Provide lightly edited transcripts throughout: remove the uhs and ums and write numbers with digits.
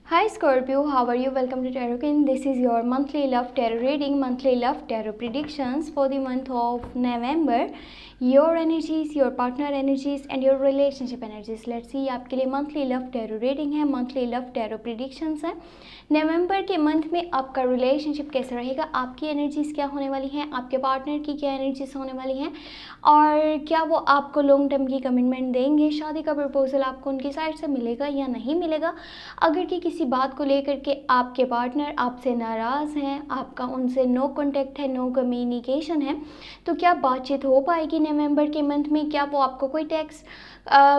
Hi Scorpio, how are you? Welcome to Tarot King. This is your monthly love tarot reading, monthly love tarot predictions for the month of November. Your energies, your partner energies and your relationship energies. Let's see आपके लिए monthly love tarot reading है, monthly love tarot predictions है। नवंबर के month में आपका relationship कैसा रहेगा, आपकी एनर्जीज क्या होने वाली हैं, आपके पार्टनर की क्या एनर्जीज होने वाली हैं और क्या वो आपको लॉन्ग टर्म की कमिटमेंट देंगे, शादी का प्रपोजल आपको उनकी साइड से मिलेगा या नहीं मिलेगा। अगर कि किसी बात को लेकर के आपके पार्टनर आपसे नाराज़ हैं, आपका उनसे नो कॉन्टेक्ट है, नो कम्युनिकेशन है, तो क्या बातचीत हो पाएगी नवंबर के मंथ में? क्या वो आपको कोई टेक्स्ट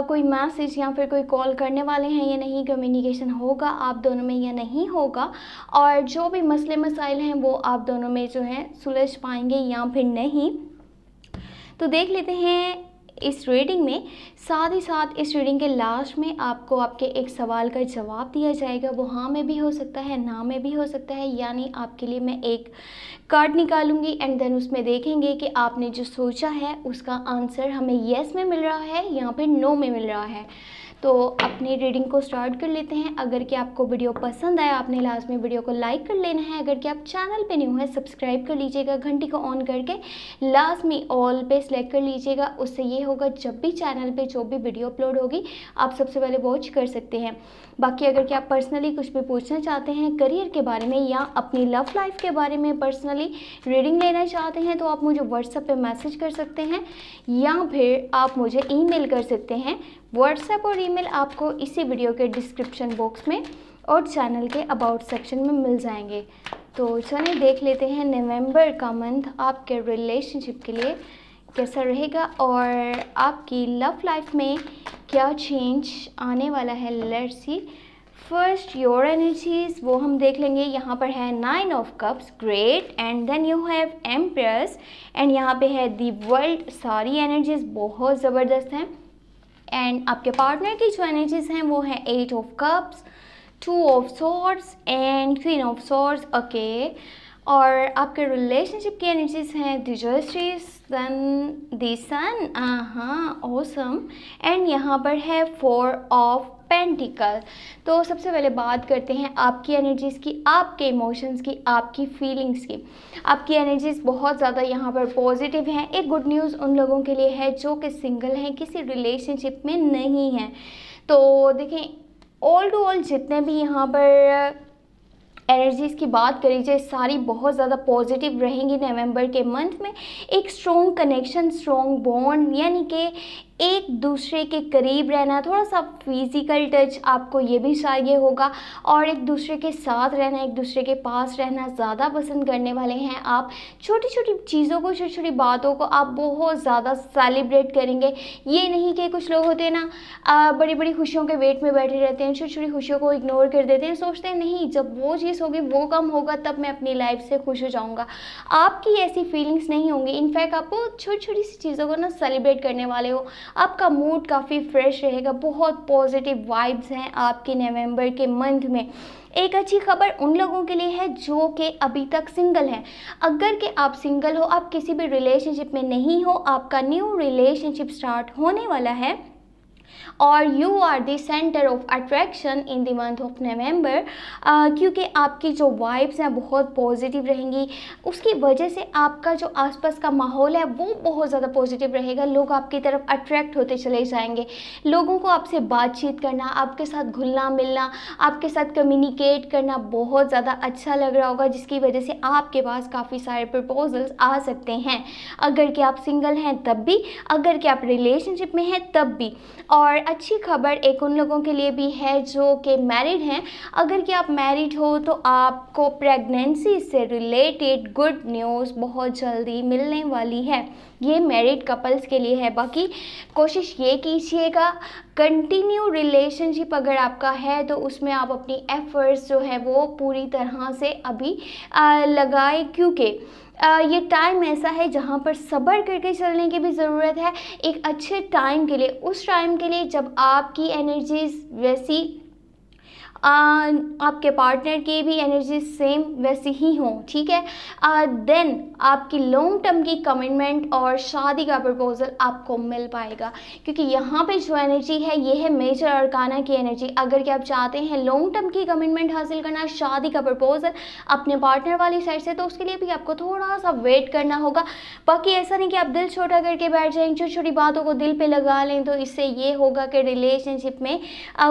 कोई मैसेज या फिर कोई कॉल करने वाले हैं या नहीं, कम्युनिकेशन होगा आप दोनों में या नहीं होगा, और जो भी मसले मसाइल हैं वो आप दोनों में जो है सुलझ पाएंगे या फिर नहीं। तो देख लेते हैं इस रीडिंग में। साथ ही साथ इस रीडिंग के लास्ट में आपको आपके एक सवाल का जवाब दिया जाएगा। वो हाँ में भी हो सकता है, ना में भी हो सकता है, यानी आपके लिए मैं एक कार्ड निकालूंगी एंड देन उसमें देखेंगे कि आपने जो सोचा है उसका आंसर हमें येस में मिल रहा है या फिर नो में मिल रहा है। तो अपनी रीडिंग को स्टार्ट कर लेते हैं। अगर कि आपको वीडियो पसंद आया, आपने लास्ट में वीडियो को लाइक कर लेना है। अगर कि आप चैनल पे न्यू है, सब्सक्राइब कर लीजिएगा, घंटी को ऑन करके लास्ट में ऑल पे सेलेक्ट कर लीजिएगा। उससे ये होगा जब भी चैनल पे जो भी वीडियो अपलोड होगी आप सबसे पहले वॉच कर सकते हैं। बाकी अगर कि आप पर्सनली कुछ भी पूछना चाहते हैं करियर के बारे में या अपनी लव लाइफ के बारे में पर्सनली रीडिंग लेना चाहते हैं तो आप मुझे व्हाट्सएप पे मैसेज कर सकते हैं या फिर आप मुझे ईमेल कर सकते हैं। व्हाट्सएप और ईमेल आपको इसी वीडियो के डिस्क्रिप्शन बॉक्स में और चैनल के अबाउट सेक्शन में मिल जाएंगे। तो चलिए देख लेते हैं नवंबर का मंथ आपके रिलेशनशिप के लिए कैसा रहेगा और आपकी लव लाइफ में क्या चेंज आने वाला है। Let's see. First your energies वो हम देख लेंगे। यहाँ पर है 9 of cups, great, and then you have empress एंड यहाँ पे है दी वर्ल्ड। सारी एनर्जीज बहुत ज़बरदस्त हैं। एंड आपके पार्टनर की जो एनर्जीज हैं वो है 8 of cups, 2 of swords and queen of swords. Okay, और आपके रिलेशनशिप की एनर्जीज हैं द जस्टिस, देन द सन, हाँ ऑसम, एंड यहाँ पर है 4 ऑफ पेंटिकल। तो सबसे पहले बात करते हैं आपकी एनर्जीज़ की, आपके इमोशंस की, आपकी फीलिंग्स की। आपकी एनर्जीज़ बहुत ज़्यादा यहाँ पर पॉजिटिव हैं। एक गुड न्यूज़ उन लोगों के लिए है जो कि सिंगल हैं, किसी रिलेशनशिप में नहीं हैं। तो देखें, ऑल टू ऑल जितने भी यहाँ पर एनर्जीज़ की बात करी जाए सारी बहुत ज़्यादा पॉजिटिव रहेंगी नवंबर के मंथ में। एक स्ट्रॉन्ग कनेक्शन, स्ट्रॉन्ग बॉन्ड, यानी कि एक दूसरे के करीब रहना, थोड़ा सा फिजिकल टच आपको ये भी चाहिए होगा और एक दूसरे के साथ रहना, एक दूसरे के पास रहना ज़्यादा पसंद करने वाले हैं आप। छोटी छोटी चीज़ों को, छोटी छोटी बातों को आप बहुत ज़्यादा सेलिब्रेट करेंगे। ये नहीं कि कुछ लोग होते हैं ना बड़ी बड़ी खुशियों के वेट में बैठे रहते हैं, छोटी छोटी खुशियों को इग्नोर कर देते हैं, सोचते हैं नहीं जब वो चीज़ होगी वो कम होगा तब मैं अपनी लाइफ से खुश हो जाऊँगा। आपकी ऐसी फीलिंग्स नहीं होंगी। इनफैक्ट आपको छोटी छोटी सी चीज़ों को ना सेलिब्रेट करने वाले हो। आपका मूड काफ़ी फ्रेश रहेगा, बहुत पॉजिटिव वाइब्स हैं आपके नवंबर के मंथ में। एक अच्छी खबर उन लोगों के लिए है जो कि अभी तक सिंगल हैं। अगर कि आप सिंगल हो, आप किसी भी रिलेशनशिप में नहीं हो, आपका न्यू रिलेशनशिप स्टार्ट होने वाला है और you are the centre of attraction in the month of November, क्योंकि आपकी जो वाइब्स हैं बहुत पॉजिटिव रहेंगी। उसकी वजह से आपका जो आसपास का माहौल है वो बहुत ज़्यादा पॉजिटिव रहेगा। लोग आपकी तरफ अट्रैक्ट होते चले जाएंगे। लोगों को आपसे बातचीत करना, आपके साथ घुलना मिलना, आपके साथ कम्युनिकेट करना बहुत ज़्यादा अच्छा लग रहा होगा, जिसकी वजह से आपके पास काफ़ी सारे प्रपोजल्स आ सकते हैं। अगर कि आप सिंगल हैं तब भी, अगर कि आप रिलेशनशिप में हैं तब भी। और अच्छी खबर एक उन लोगों के लिए भी है जो कि मैरिड हैं। अगर कि आप मैरिड हो तो आपको प्रेगनेंसी से रिलेटेड गुड न्यूज़ बहुत जल्दी मिलने वाली है। ये मैरिड कपल्स के लिए है। बाकी कोशिश ये कीजिएगा, कंटिन्यू रिलेशनशिप अगर आपका है तो उसमें आप अपनी एफर्ट्स जो है वो पूरी तरह से अभी लगाएं, क्योंकि ये टाइम ऐसा है जहाँ पर सब्र करके चलने की भी ज़रूरत है एक अच्छे टाइम के लिए, उस टाइम के लिए जब आपकी एनर्जीज वैसी आपके पार्टनर की भी एनर्जी सेम वैसी ही हो, ठीक है, देन आपकी लॉन्ग टर्म की कमिटमेंट और शादी का प्रपोजल आपको मिल पाएगा। क्योंकि यहाँ पे जो एनर्जी है ये है मेजर अरकाना की एनर्जी। अगर कि आप चाहते हैं लॉन्ग टर्म की कमिटमेंट हासिल करना, शादी का प्रपोजल अपने पार्टनर वाली साइड से, तो उसके लिए भी आपको थोड़ा सा वेट करना होगा। बाकी ऐसा नहीं कि आप दिल छोटा करके बैठ जाएं, छोटी छोटी बातों को दिल पे लगा लें, तो इससे ये होगा कि रिलेशनशिप में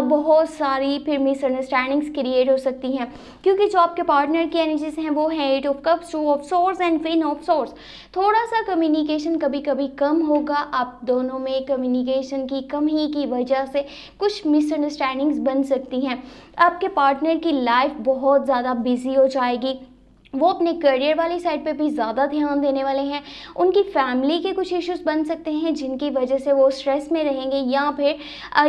बहुत सारी फिर मिसअंडरस्टैंडिंग्स क्रिएट हो सकती हैं। क्योंकि जो आपके पार्टनर की एनर्जीज हैं वो है 8 of cups, 2 of source and 3 of source. थोड़ा सा कम्युनिकेशन कभी कभी कम होगा, आप दोनों में कम्युनिकेशन की कमी की वजह से कुछ मिसअंडरस्टैंडिंग्स बन सकती हैं। आपके पार्टनर की लाइफ बहुत ज़्यादा बिजी हो जाएगी, वो अपने करियर वाली साइड पे भी ज़्यादा ध्यान देने वाले हैं। उनकी फैमिली के कुछ इश्यूज बन सकते हैं जिनकी वजह से वो स्ट्रेस में रहेंगे, या फिर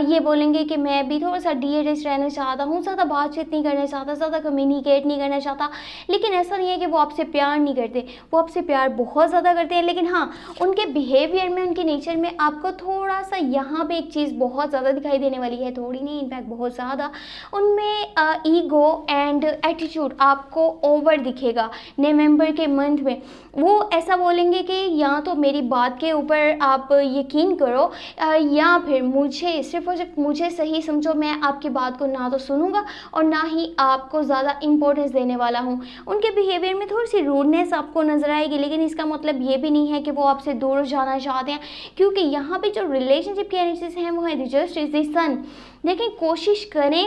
ये बोलेंगे कि मैं भी थोड़ा सा डीएडएस रहना चाहता हूँ, ज़्यादा बातचीत नहीं करना चाहता, ज़्यादा कम्युनिकेट नहीं करना चाहता। लेकिन ऐसा नहीं है कि वो आपसे प्यार नहीं करते, वो आपसे प्यार बहुत ज़्यादा करते हैं। लेकिन हाँ, उनके बिहेवियर में, उनके नेचर में आपको थोड़ा सा यहाँ पर एक चीज़ बहुत ज़्यादा दिखाई देने वाली है, थोड़ी नहीं इनफैक्ट बहुत ज़्यादा। उनमें ईगो एंड एटीट्यूड आपको ओवर दिखेगा नवंबर के मंथ में। वो ऐसा बोलेंगे कि या तो मेरी बात के ऊपर आप यकीन करो, या फिर मुझे सिर्फ और सिर्फ मुझे सही समझो, मैं आपकी बात को ना तो सुनूंगा और ना ही आपको ज़्यादा इंपॉर्टेंस देने वाला हूँ। उनके बिहेवियर में थोड़ी सी रूडनेस आपको नजर आएगी, लेकिन इसका मतलब ये भी नहीं है कि वो आपसे दूर जाना चाहते हैं। क्योंकि यहाँ पे जो रिलेशनशिप की एनर्जीज हैं वो है जस्ट इज द सन। देखिए, कोशिश करें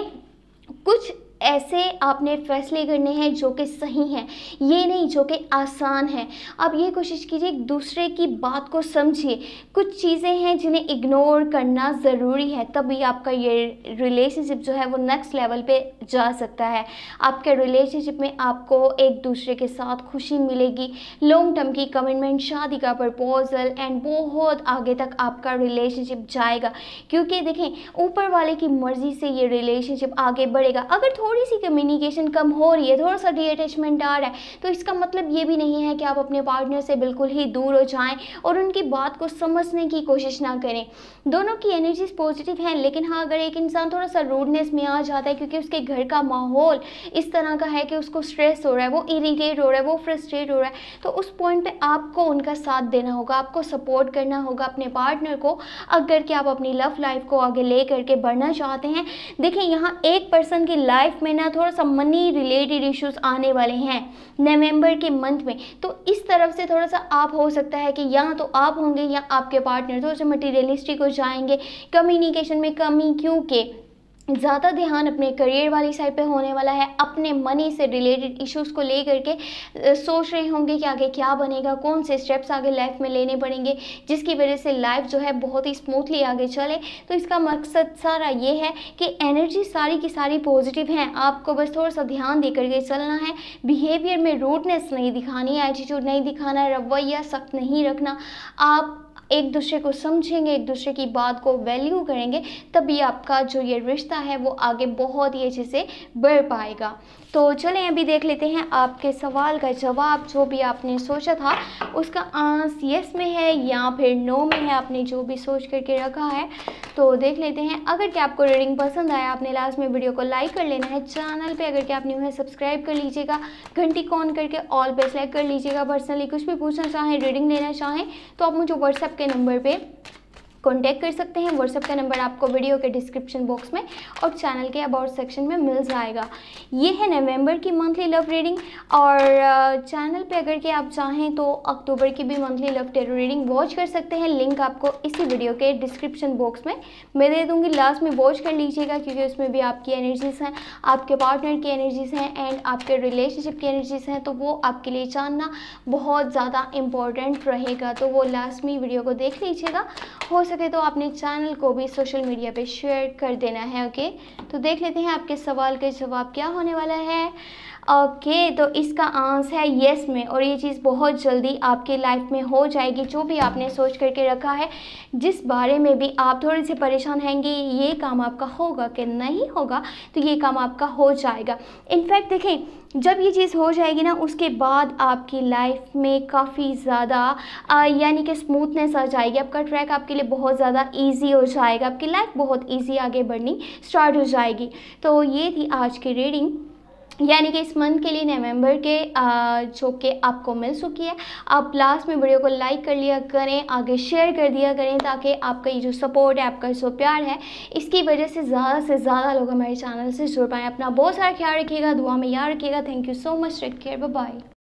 कुछ ऐसे आपने फैसले करने हैं जो कि सही हैं, ये नहीं जो कि आसान है। आप ये कोशिश कीजिए एक दूसरे की बात को समझिए। कुछ चीज़ें हैं जिन्हें इग्नोर करना ज़रूरी है, तभी आपका ये रिलेशनशिप जो है वो नेक्स्ट लेवल पे जा सकता है। आपके रिलेशनशिप में आपको एक दूसरे के साथ खुशी मिलेगी, लॉन्ग टर्म की कमिटमेंट, शादी का प्रपोजल एंड बहुत आगे तक आपका रिलेशनशिप जाएगा। क्योंकि देखें, ऊपर वाले की मर्ज़ी से ये रिलेशनशिप आगे बढ़ेगा। अगर थोड़ी सी कम्युनिकेशन कम हो रही है, थोड़ा सा डिटैचमेंट आ रहा है, तो इसका मतलब ये भी नहीं है कि आप अपने पार्टनर से बिल्कुल ही दूर हो जाएं और उनकी बात को समझने की कोशिश ना करें। दोनों की एनर्जीज पॉजिटिव हैं, लेकिन हाँ, अगर एक इंसान थोड़ा सा रूडनेस में आ जाता है क्योंकि उसके घर का माहौल इस तरह का है कि उसको स्ट्रेस हो रहा है, वो इरीटेट हो रहा है, वो फ्रस्ट्रेट हो रहा है, तो उस पॉइंट पे आपको उनका साथ देना होगा, आपको सपोर्ट करना होगा अपने पार्टनर को, अगर कि आप अपनी लव लाइफ को आगे ले करके बढ़ना चाहते हैं। देखिए, यहाँ एक पर्सन की लाइफ में ना थोड़ा सा मनी रिलेटेड इश्यूज आने वाले हैं नवंबर के मंथ में, तो इस तरफ से थोड़ा सा आप हो सकता है कि या तो आप होंगे या आपके पार्टनर थोड़ा सा मटीरियलिस्टिक हो जाएंगे, कम्युनिकेशन में कमी, क्योंकि ज़्यादा ध्यान अपने करियर वाली साइड पे होने वाला है। अपने मनी से रिलेटेड इश्यूज़ को लेकर के सोच रहे होंगे कि आगे क्या बनेगा, कौन से स्टेप्स आगे लाइफ में लेने पड़ेंगे जिसकी वजह से लाइफ जो है बहुत ही स्मूथली आगे चले। तो इसका मकसद सारा ये है कि एनर्जी सारी की सारी पॉजिटिव हैं, आपको बस थोड़ा सा ध्यान दे करके चलना है। बिहेवियर में रूडनेस नहीं दिखानी है, एटीट्यूड नहीं दिखाना है, रवैया सख्त नहीं रखना। आप एक दूसरे को समझेंगे, एक दूसरे की बात को वैल्यू करेंगे, तभी आपका जो ये रिश्ता है वो आगे बहुत ही अच्छे से बढ़ पाएगा। तो चलें अभी देख लेते हैं आपके सवाल का जवाब। जो भी आपने सोचा था उसका आंसर यस में है या फिर नो में है, आपने जो भी सोच करके रखा है। तो देख लेते हैं। अगर कि आपको रीडिंग पसंद आया, आपने लास्ट में वीडियो को लाइक कर लेना है। चैनल पे अगर कि आप न्यू है सब्सक्राइब कर लीजिएगा, घंटी को ऑन करके ऑल पे सेलेक्ट कर लीजिएगा। पर्सनली कुछ भी पूछना चाहें, रीडिंग लेना चाहें तो आप मुझे व्हाट्सएप के नंबर पे कॉन्टैक्ट कर सकते हैं। व्हाट्सएप का नंबर आपको वीडियो के डिस्क्रिप्शन बॉक्स में और चैनल के अबाउट सेक्शन में मिल जाएगा। ये है नवंबर की मंथली लव रीडिंग, और चैनल पे अगर कि आप चाहें तो अक्टूबर की भी monthly love tarot reading watch कर सकते हैं। लिंक आपको इसी वीडियो के डिस्क्रिप्शन बॉक्स में मैं दे दूँगी, लास्ट में वॉच कर लीजिएगा, क्योंकि उसमें भी आपकी एनर्जीज़ हैं, आपके पार्टनर की एनर्जीज़ हैं एंड आपके रिलेशनशिप की एनर्जीज़ हैं, तो वो आपके लिए जानना बहुत ज़्यादा इम्पॉर्टेंट रहेगा। तो वो लास्ट में वीडियो को देख लीजिएगा। हो सके तो आपने चैनल को भी सोशल मीडिया पे शेयर कर देना है। ओके, तो देख लेते हैं आपके सवाल के जवाब क्या होने वाला है। ओके, तो इसका आंसर है येस में, और ये चीज़ बहुत जल्दी आपके लाइफ में हो जाएगी। जो भी आपने सोच करके रखा है, जिस बारे में भी आप थोड़े से परेशान हैंगे, ये काम आपका होगा कि नहीं होगा, तो ये काम आपका हो जाएगा। इनफैक्ट देखें, जब ये चीज़ हो जाएगी ना, उसके बाद आपकी लाइफ में काफ़ी ज़्यादा यानी कि स्मूथनेस आ जाएगी। आपका ट्रैक आपके लिए बहुत ज़्यादा ईजी हो जाएगा, आपकी लाइफ बहुत ईजी आगे बढ़नी स्टार्ट हो जाएगी। तो ये थी आज की रीडिंग, यानी कि इस मंथ के लिए नवंबर के जो कि आपको मिल चुकी है। आप लास्ट में वीडियो को लाइक कर लिया करें, आगे शेयर कर दिया करें, ताकि आपका ये जो सपोर्ट है, आपका जो प्यार है, इसकी वजह से ज़्यादा लोग हमारे चैनल से जुड़ पाएँ। अपना बहुत सारा ख्याल रखिएगा, दुआ में याद रखिएगा। Thank you so much, take care, bye bye.